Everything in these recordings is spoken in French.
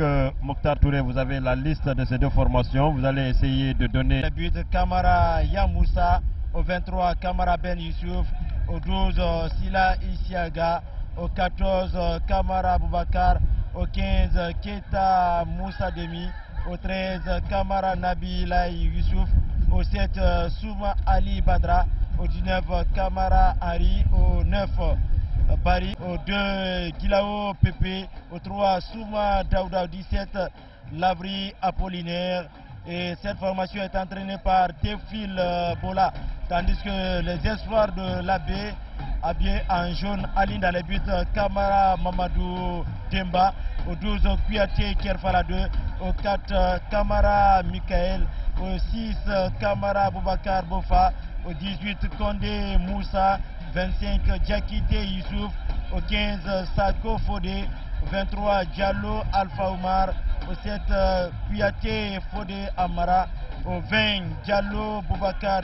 que Mokhtar Touré, vous avez la liste de ces deux formations. Vous allez essayer de donner... Le but de Kamara Yamoussa, au 23 Kamara Ben Youssouf, au 12 Sila Isiaga, au 14 Kamara Boubacar, au 15 Keta Moussa Demi, au 13 Kamara Nabila Youssouf, au 7 Souma Ali Badra, au 19 Kamara Hari, au 9 Bari, au 2 Gilao Pepe, au 3 Souma Daouda, au 17 Lavri Apollinaire. Et cette formation est entraînée par Théophile Bola, tandis que les espoirs de l'Abbé, habillés en jaune, alignent dans les buts Kamara Mamadou Demba, au 12 Kouyaté Kerfala 2, au 4 Kamara Michael, au 6 Kamara Boubacar Bofa, au 18 Kondé Moussa, 25 Djakite Youssouf, au 15 Sako Fodé, au 23 Diallo Alpha Oumar, au 7 Kouyaté Fodé Amara, au 20 Diallo Boubacar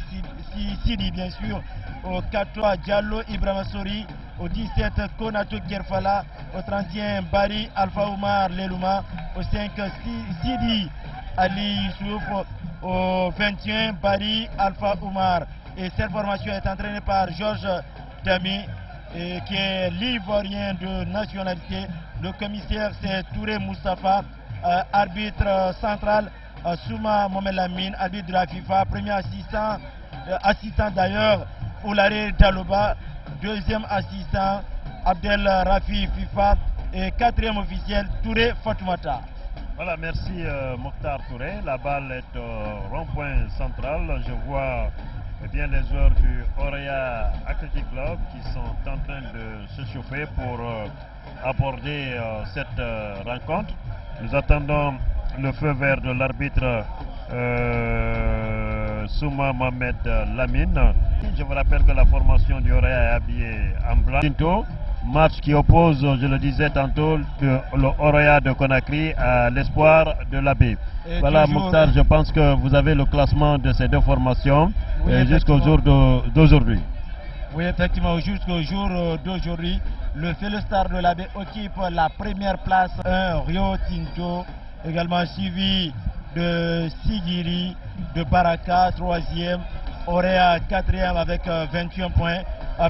Sidi bien sûr, au 14 Diallo Ibrahima Sori, au 17 Konato Kerfala, au 31 Bari Alpha Oumar Lelouma, au 5 Sidi Ali Youssouf, au 21 Bari Alpha Oumar. Et cette formation est entraînée par Georges Dami, qui est l'ivoirien de nationalité. Le commissaire c'est Touré Moustapha, arbitre central Souma Mohamed Lamine, arbitre de la FIFA, premier assistant d'ailleurs Oulare Daloba, deuxième assistant Abdel Rafi FIFA et quatrième officiel Touré Fatoumata. Voilà, merci Mokhtar Touré. La balle est au rond-point central. Je vois bien les joueurs du Orea Athletic Club qui sont en train de se chauffer pour aborder cette rencontre. Nous attendons le feu vert de l'arbitre Souma Mohamed Lamine. Je vous rappelle que la formation du Orea est habillée en blanc. Match qui oppose, je le disais tantôt, le Orea de Conakry à l'espoir de l'Abbé. Voilà Mokhtar, je pense que vous avez le classement de ces deux formations jusqu'au jour d'aujourd'hui. Oui, effectivement, jusqu'au jour d'aujourd'hui, le Félestar de l'Abbé occupe la première place, Rio Tinto, également suivi de Sigiri, de Baraka, 3e, Orea 4e avec 21 points.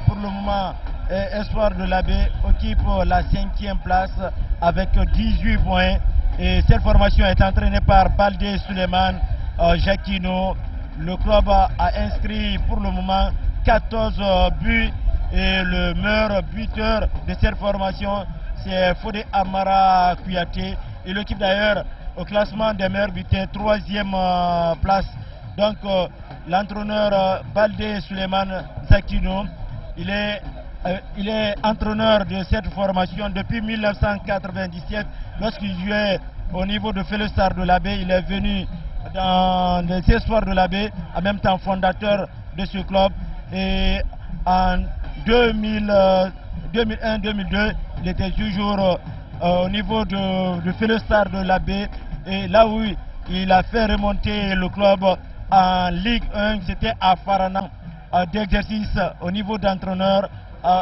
Pour le moment, Espoir de l'Abbé occupe la 5e place avec 18 points. Et cette formation est entraînée par Baldé Suleiman Jacquino. Le club a inscrit pour le moment 14 buts et le meilleur buteur de cette formation c'est Fodé Amara Kouyaté. Et l'équipe d'ailleurs au classement des meilleurs buteurs 3e place. Donc l'entraîneur Baldé Suleiman Jacquino, il est entraîneur de cette formation depuis 1997. Lorsqu'il jouait au niveau de Félestar de l'Abbé, il est venu dans les espoirs de l'Abbé, en même temps fondateur de ce club. Et en 2001-2002, il était toujours au niveau de Félestar de l'Abbé. Et là où il a fait remonter le club en Ligue 1, c'était à Farana, d'exercice au niveau d'entraîneur.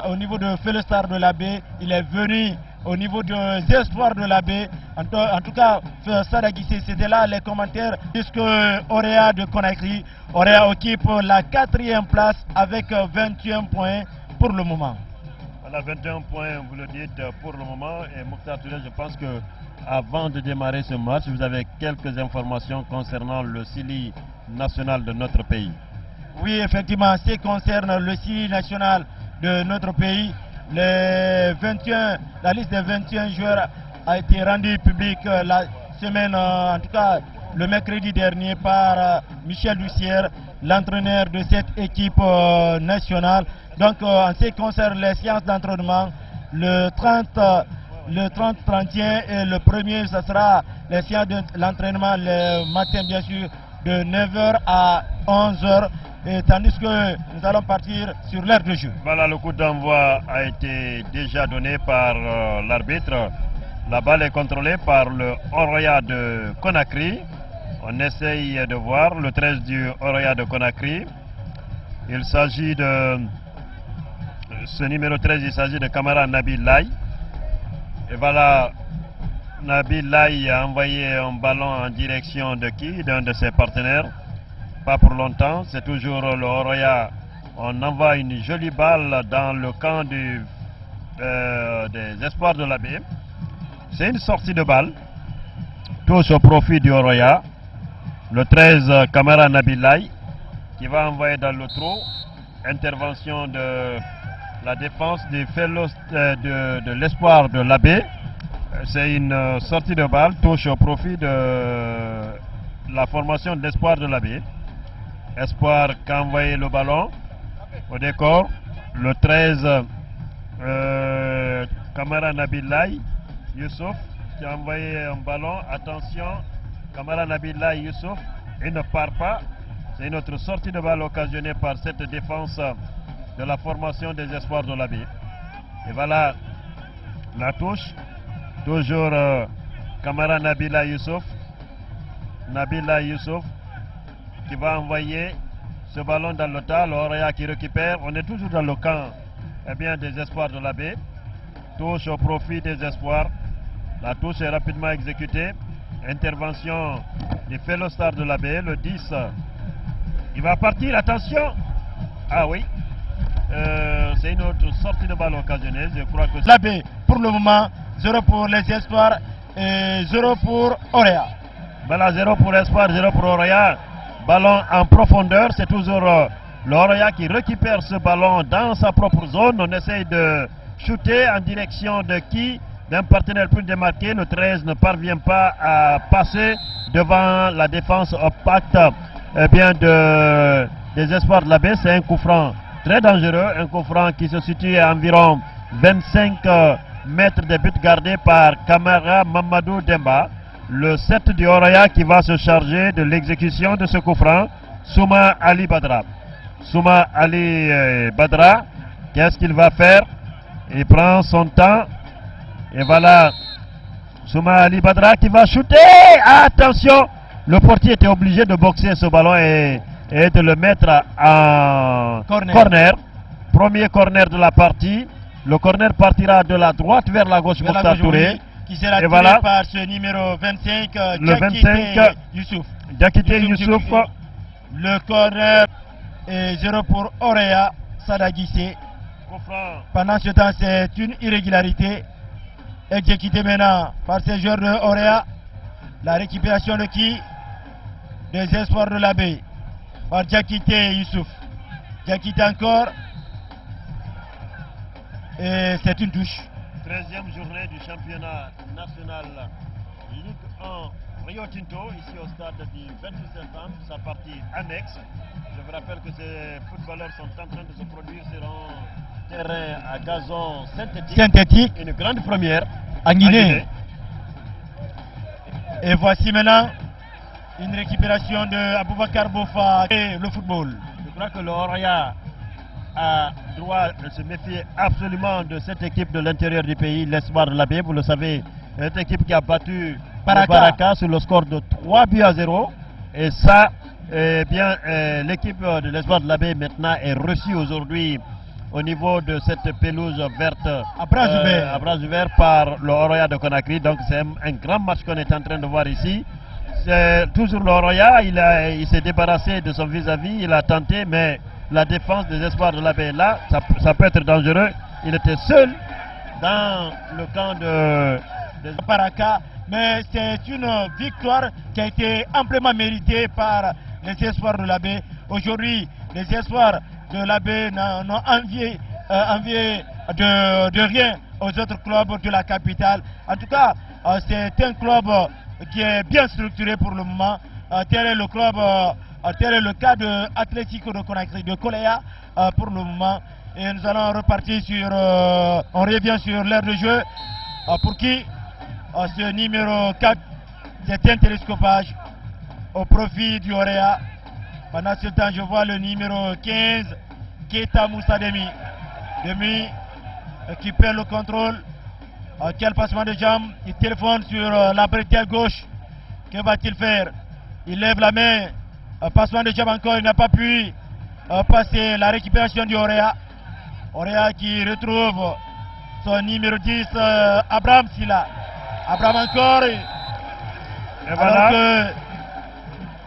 Au niveau de Félestar de l'Abbé, il est venu au niveau des espoirs de l'Abbé. En tout cas, Sadagissé, c'était là les commentaires. Puisque Orea de Conakry, Orea occupe la 4e place avec 21 points pour le moment. Voilà, 21 points, vous le dites pour le moment. Et Mokhtar Touré, je pense que avant de démarrer ce match, vous avez quelques informations concernant le Sili national de notre pays. Oui, effectivement, ce qui concerne le Sili national de notre pays, la liste des 21 joueurs a été rendue publique la semaine, en tout cas le mercredi dernier, par Michel Doucière, l'entraîneur de cette équipe nationale. Donc en ce qui concerne les séances d'entraînement, le 30-31 et le 1er, ce sera les séances de l'entraînement le matin bien sûr de 9h à 11h. Et tandis que nous allons partir sur l'heure de jeu. Voilà, le coup d'envoi a été déjà donné par l'arbitre. La balle est contrôlée par le Orea de Conakry. On essaye de voir le 13 du Orea de Conakry. Il s'agit de ce numéro 13, il s'agit de Kamara Nabil Lai. Et voilà Nabil Laye a envoyé un ballon en direction de qui? D'un de ses partenaires. Pas pour longtemps, c'est toujours le Oroya. On envoie une jolie balle dans le camp des espoirs de l'Abbé. C'est une sortie de balle. Tous au profit du Oroya. Le 13, Kamara Nabil Laye, qui va envoyer dans le trou. Intervention de la défense des fellows de l'espoir de l'Abbé. C'est une sortie de balle, touche au profit de la formation de l'espoir de l'Abbé. Espoir qui a envoyé le ballon au décor. Le 13, Kamara Nabil Laye, Youssouf, qui a envoyé un ballon. Attention, Kamara Nabil Laye, Youssouf, il ne part pas. C'est une autre sortie de balle occasionnée par cette défense de la formation des espoirs de l'Abbé. Et voilà la touche. Toujours Kamara Nabila Youssouf. Nabila Youssouf qui va envoyer ce ballon dans le tas. L'Oroya qui récupère. On est toujours dans le camp des espoirs de l'Abbé. Touche au profit des espoirs. La touche est rapidement exécutée. Intervention des fellow stars de l'Abbé. Le 10. Il va partir. Attention. Ah oui. C'est une autre sortie de balle occasionnée. Je crois que l'Abbé, pour le moment, 0 pour les espoirs et 0 pour Oroya. Voilà, 0 pour espoir, 0 pour Oroya. Ballon en profondeur. C'est toujours l'Oroya qui récupère ce ballon dans sa propre zone. On essaye de shooter en direction de qui? D'un partenaire plus démarqué. Le 13 ne parvient pas à passer devant la défense opaque des espoirs de l'Abbé. C'est un coup franc très dangereux, un coup franc qui se situe à environ 25 mètres de but gardé par Kamara Mamadou Demba. Le 7 du Oroya qui va se charger de l'exécution de ce coup franc, Souma Ali Badra. Souma Ali Badra, qu'est-ce qu'il va faire? Il prend son temps. Et voilà, Souma Ali Badra qui va shooter. Attention, le portier était obligé de boxer ce ballon et de le mettre en corner. Premier corner de la partie. Le corner partira de la droite vers la gauche. Mokhtar Touré. Qui sera tiré voilà par ce numéro 25, le 25, Youssouf. Diakité Youssouf. Le corner est 0 pour Oroya, Sadagissé. Pendant ce temps, c'est une irrégularité exécutée maintenant par ces joueurs de Oroya. La récupération de qui? Des espoirs de l'Abbé. Par Diakité Youssouf. Diakité encore. Et c'est une touche. 13e journée du championnat national Ligue 1 Rio Tinto, ici au stade du 28 septembre, sa partie annexe. Je vous rappelle que ces footballeurs sont en train de se produire sur un terrain à gazon synthétique. Une grande première en Guinée. Et voici maintenant une récupération de Aboubakar Bofa et le football. Je crois que le Oroya a droit de se méfier absolument de cette équipe de l'intérieur du pays, l'espoir de l'Abbé. Vous le savez, cette équipe qui a battu Baraka sur le score de 3 buts à 0. Et ça, l'équipe de l'espoir de l'Abbé maintenant est reçue aujourd'hui au niveau de cette pelouse verte à bras ouverts par le Oroya de Conakry. Donc c'est un grand match qu'on est en train de voir ici. C'est toujours le Oroya, il s'est débarrassé de son vis-à-vis, il a tenté, mais la défense des espoirs de l'Abbé là, ça peut être dangereux. Il était seul dans le camp de Baraka, mais c'est une victoire qui a été amplement méritée par les espoirs de l'Abbé. Aujourd'hui, les espoirs de l'Abbé n'ont envié de rien aux autres clubs de la capitale. En tout cas, c'est un club qui est bien structuré pour le moment. Tel est le club. Tel est le cas de Atlético de Conakry, de Koleya pour le moment. Et nous allons repartir sur... on revient sur l'aire de jeu. Pour qui ce numéro 4, c'est un télescopage au profit du Oroya. Pendant ce temps, je vois le numéro 15, Keita Moussa Demi. Demi qui perd le contrôle. Quel passement de jambes. Il téléphone sur la bretelle gauche. Que va-t-il faire? Il lève la main. Passement de jambes encore, il n'a pas pu passer la récupération du Oroya. Oroya qui retrouve son numéro 10, Abraham Silla. Abraham encore. Et voilà. Alors que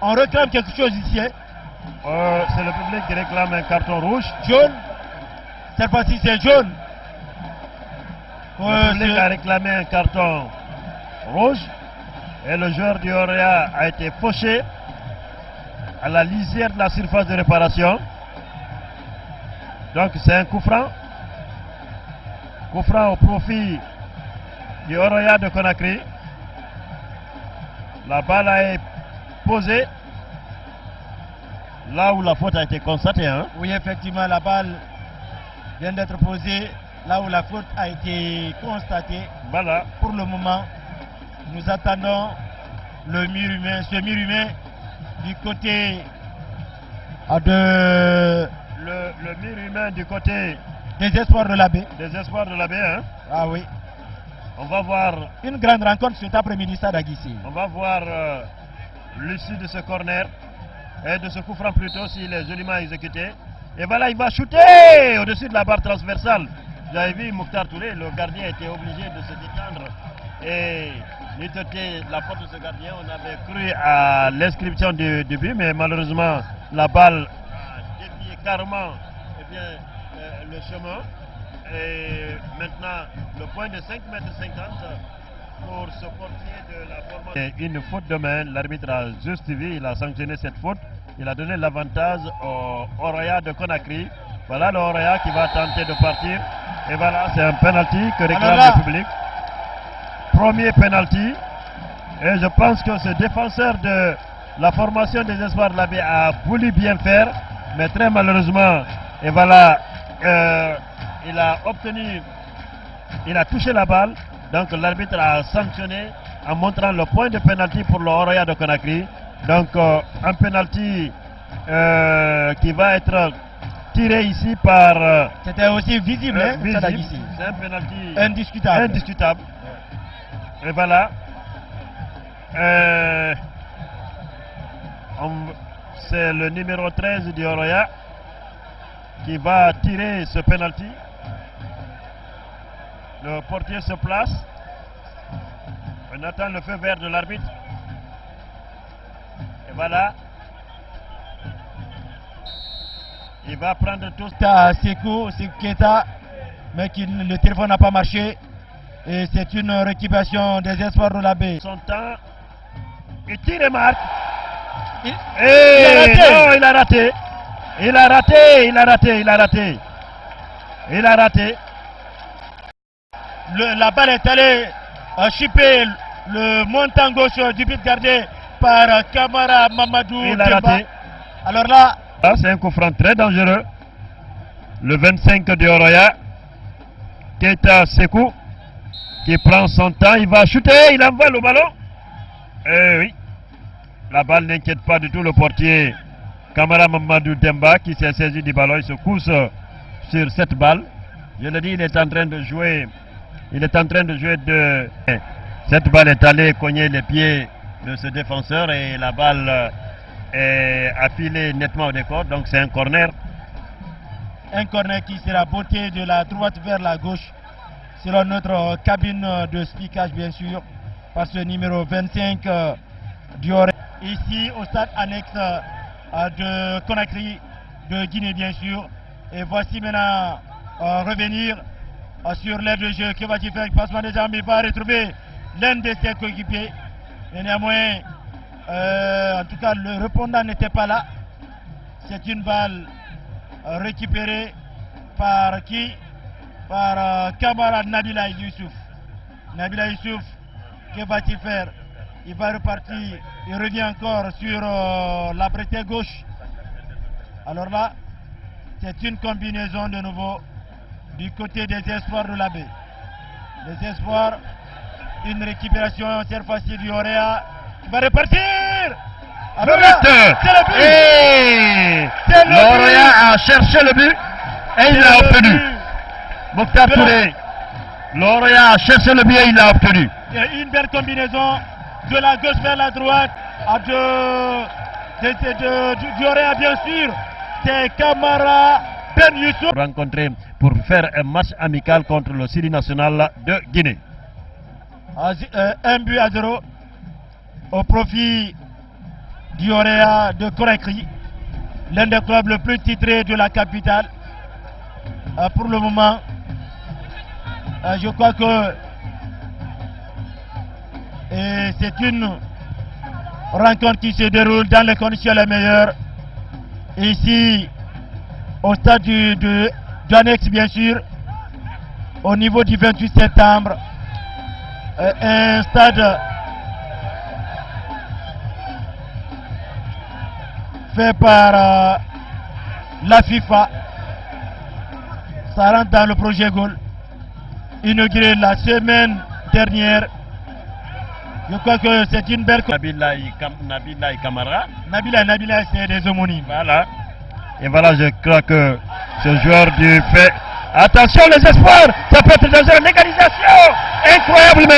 on réclame quelque chose ici. C'est le public qui réclame un carton rouge. Jaune. Cette fois-ci c'est jaune. Le public a réclamé un carton rouge. Et le joueur du Orea a été fauché à la lisière de la surface de réparation. Donc c'est un coup franc. Coup franc au profit du Orea de Conakry. La balle a été posée là où la faute a été constatée. Hein? Oui, effectivement, la balle vient d'être posée là où la faute a été constatée. Voilà. Pour le moment, nous attendons ce mur humain du côté de... Le mur humain du côté des espoirs de la baie. Des espoirs de la baie, hein? Ah oui. On va voir... Une grande rencontre cet après-midi, Stade Aguissi. On va voir l'issue de ce corner. Et de ce coup franc plutôt, s'il est joliment exécuté. Et voilà, il va shooter au-dessus de la barre transversale. Vous avez vu Mokhtar Touré, le gardien était obligé de se détendre. Et noter la faute de ce gardien, on avait cru à l'inscription du but, mais malheureusement, la balle a dévié carrément le chemin. Et maintenant, le point de 5,50 m pour ce portier de la formation. Une faute de main, l'arbitre a justifié, il a sanctionné cette faute. Il a donné l'avantage au Orea de Conakry. Voilà le Orea qui va tenter de partir. Et voilà, c'est un penalty que réclame le public. Premier penalty. Et je pense que ce défenseur de la formation des espoirs de la baie a voulu bien faire. Mais très malheureusement, et voilà, il a touché la balle. Donc l'arbitre a sanctionné en montrant le point de penalty pour le Orea de Conakry. Donc un penalty qui va être tiré ici par... C'était aussi visible, c'est un penalty indiscutable. Et voilà. C'est le numéro 13 du Orea qui va tirer ce penalty. Le portier se place. On attend le feu vert de l'arbitre. Et voilà. Il va prendre tout. Sekou Keita, mais le téléphone n'a pas marché. Et c'est une récupération des espoirs de la baie. Son temps. Il tire et marque. Il a raté. Il a raté. La balle est allée chipper le montant gauche du but gardé par Kamara Mamadou. Il a raté. Alors là, c'est un coup franc très dangereux. Le 25 de Orea. Keita Sekou qui prend son temps. Il va shooter. Il envoie le ballon. Oui. La balle n'inquiète pas du tout le portier Kamara Mamadou Demba qui s'est saisi du ballon. Il se couche sur cette balle. Je le dis, il est en train de jouer. Cette balle est allée cogner les pieds de ce défenseur et la balle est affilée nettement au décor. Donc c'est un corner. Un corner qui sera botté de la droite vers la gauche selon notre cabine de speakage bien sûr par ce numéro 25 du Orea. Ici au stade annexe de Conakry de Guinée bien sûr. Et voici maintenant revenir sur l'aire de jeu. Que va-t-il faire? Passement des jambes, il va retrouver l'un de ses coéquipiers. Et néanmoins, en tout cas, le répondant n'était pas là. C'est une balle récupérée par qui? Par Kamara Nabila Youssouf. Nabila Youssouf, que va-t-il faire? Il va repartir, il revient encore sur la bretelle gauche. Alors là, c'est une combinaison de nouveau du côté des espoirs de la baie. Les espoirs, une récupération cette fois-ci du Orea. Il va repartir. Alors là, c'est le but. L'Orea a cherché le but et il l'a obtenu. Mokhtar Touré. L'Orea a cherché le but et il l'a obtenu. Une belle combinaison de la gauche vers la droite du Orea bien sûr. C'est Kamara Ben Youssouf. Rencontré pour faire un match amical contre le Syrie national de Guinée. 1 but à 0 au profit du Orea de Conakry, l'un des clubs le plus titré de la capitale. Pour le moment, je crois que c'est une rencontre qui se déroule dans les conditions les meilleures. Ici, au stade de Annexe, bien sûr, au niveau du 28 septembre, un stade fait par la FIFA. Ça rentre dans le projet Gaulle, inauguré la semaine dernière. Je crois que c'est une belle... Nabila Kamara. Nabila, c'est des homonymes. Voilà. Et voilà, je crois que ce joueur du fait... Attention les espoirs, ça peut être dangereux. L'égalisation incroyable, mais...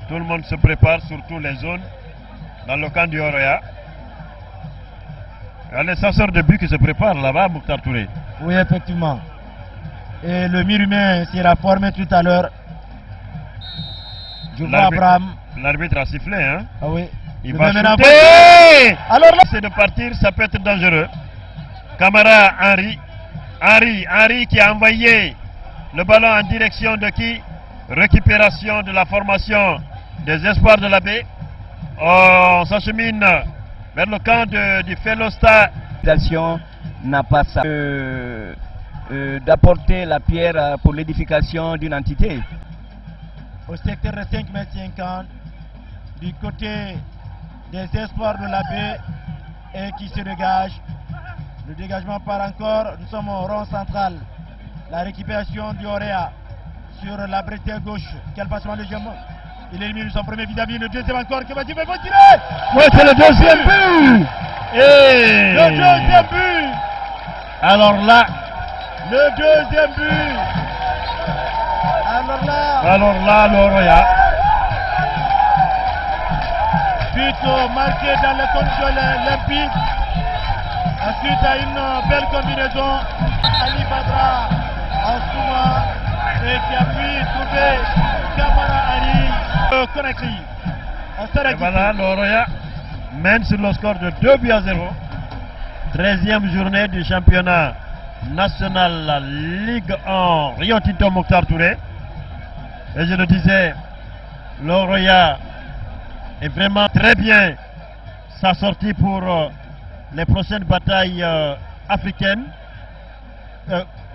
Tout le monde se prépare sur toutes les zones dans le camp du Orea. Il y a les censeurs de but qui se préparent là-bas, Mokhtar Touré. Oui, effectivement. Et le mur humain sera formé tout à l'heure. Je vois Abraham. L'arbitre a sifflé, hein? Ah oui. Il va shooter. Alors là, c'est de partir, ça peut être dangereux. Camara, Henry qui a envoyé le ballon en direction de qui? Récupération de la formation des espoirs de la baie. On s'achemine vers le camp du Fellow Star. N'a pas ça d'apporter la pierre pour l'édification d'une entité. Au secteur de 5 mètres 50, du côté des espoirs de la baie et qui se dégage. Le dégagement part encore. Nous sommes au rond central. La récupération du Orea sur la bretelle gauche. Quel passement légèrement. Il élimine son premier vis-à-vis. Le deuxième encore. Que va-t-il faire? Ouais, c'est le deuxième but. Et le deuxième but. Alors là, le deuxième but. Alors là, l'Orea. But marqué dans les conditions limpides. Ensuite, à une belle combinaison. Ali Badra, Asuma, et qui a pu trouver Kamara Ali Conakry. Et voilà, l'Orea mène sur le score de 2 buts à 0. 13e journée du championnat national Ligue 1 Rio Tinto Mokhtar Touré. Et je le disais, l'Orea est vraiment très bien sa sortie pour les prochaines batailles africaines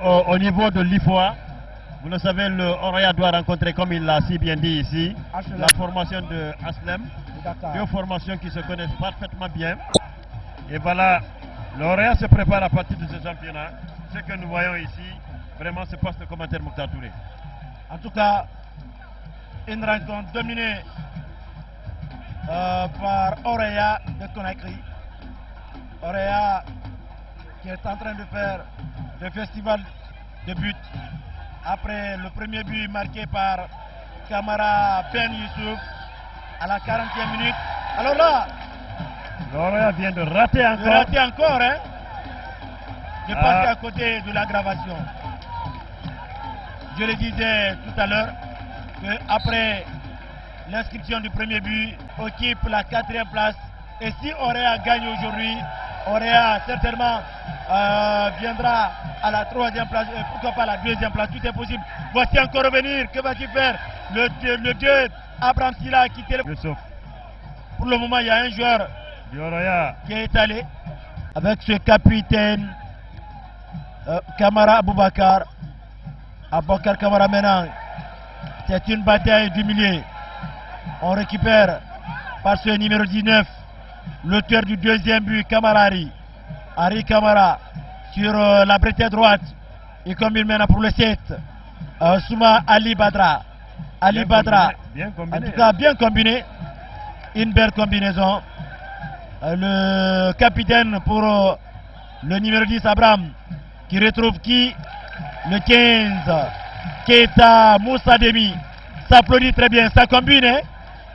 au niveau de l'IFOA. Vous le savez, le Orea doit rencontrer, comme il l'a si bien dit ici, la formation de Aslem. Deux formations qui se connaissent parfaitement bien. Et voilà, l'Orea se prépare à partir de ce championnat. Ce que nous voyons ici, vraiment, c'est poste de commentaire Mokhtar Touré. En tout cas, une rencontre dominée par Orea de Conakry. Orea qui est en train de faire le festival de buts après le premier but marqué par Kamara Ben Youssouf à la 40e minute. Alors là, l'Orea vient de rater encore. Hein. Je passais à côté de l'aggravation. Je le disais tout à l'heure qu'après l'inscription du premier but, occupe la 4e place. Et si Orea gagne aujourd'hui, Orea certainement viendra à la 3e place, pourquoi pas la 2e place, tout est possible. Voici encore revenir, que va-t-il faire? Le 2, Abraham Silla a quitté le... Pour le moment, il y a un joueur qui est allé avec ce capitaine Kamara Aboubakar. Aboubakar Kamara maintenant. C'est une bataille du milieu. On récupère par ce numéro 19 l'auteur du deuxième but, Kamara Ari Kamara sur la bretelle droite. Il combine maintenant pour le 7. Souma Ali Badra. Bien combiné, en tout cas bien combiné. Une belle combinaison. le capitaine pour le numéro 10 Abraham qui retrouve qui? Le 15 Keita Moussa Demi s'applaudit très bien, ça combine, hein?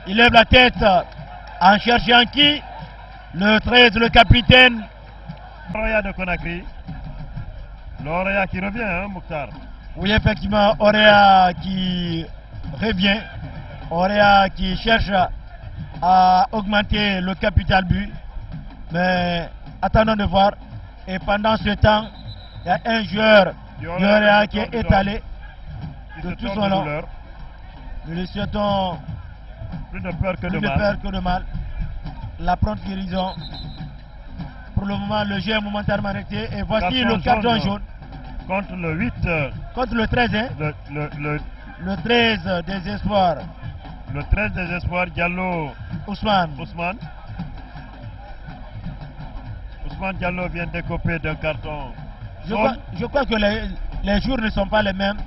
Il lève la tête en cherchant qui? Le 13, le capitaine. L'Orea de Conakry. L'Orea qui revient, hein, Mokhtar? Oui, effectivement, Orea qui revient. Orea qui cherche à augmenter le capital but. Mais attendons de voir. Et pendant ce temps, il y a un joueur d'Orea qui est étalé de tout son long. Nous lui souhaitons plus de peur que de mal. La prompte guérison. Pour le moment, le jeu est momentanément arrêté. Et voici le carton jaune. Contre le 8. Contre le 13, hein? Le 13 des espoirs. Le 13 des espoirs, Diallo. Ousmane Diallo vient décoper d'un carton. Je crois que les jours ne sont pas les mêmes.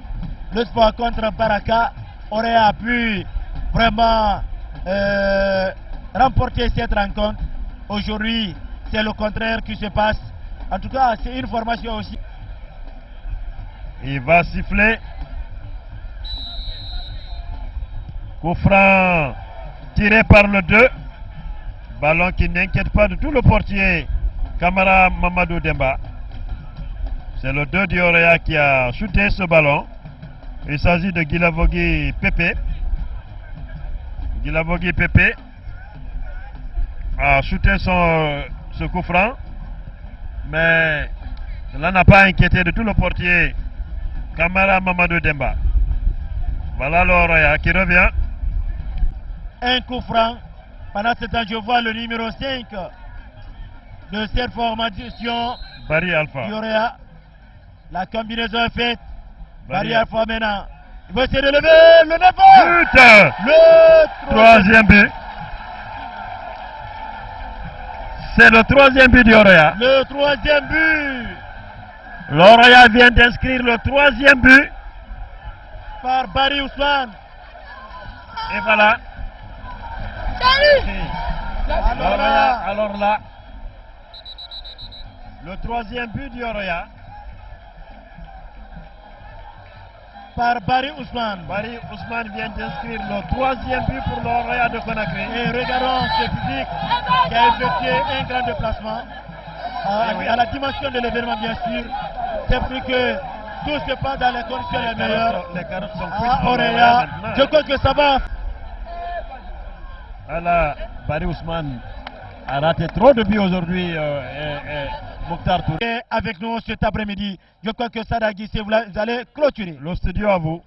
Le sport contre Baraka aurait pu vraiment remporter cette rencontre. Aujourd'hui, c'est le contraire qui se passe. En tout cas, c'est une formation aussi. Il va siffler. Coup franc tiré par le 2. Ballon qui n'inquiète pas du tout le portier Kamara Mamadou Demba. C'est le 2 d'Orea qui a shooté ce ballon. Il s'agit de Guilavogui Pepe. Guilavogui Pepe a shooté ce coup franc. Mais cela n'a pas inquiété de tout le portier Kamara Mamadou Demba. Voilà l'Orea qui revient. Un coup franc. Pendant ce temps, je vois le numéro 5 de cette formation. Barry Alpha. D'Orea. La combinaison est faite. Barry Alpha maintenant. Il va essayer de lever le 9. Le troisième but. C'est le troisième but d'Orea. Le troisième but. L'Orea vient d'inscrire le troisième but. Par Barry Ousmane. Et voilà. Alors là, le troisième but d'Orea. Par Barry Ousmane. Barry Ousmane vient d'inscrire le troisième but pour l'Orea de Conakry. Et regardons ce public qui a effectué un grand déplacement à la dimension de l'événement, bien sûr. C'est plus que tout se passe dans les conditions les meilleures. Les carottes sont à Orea. Je crois que ça va. Voilà, Barry Ousmane a raté trop de buts aujourd'hui. Mokhtar Touré. Avec nous cet après-midi, je crois que Sada Guissé, vous allez clôturer. Le studio à vous.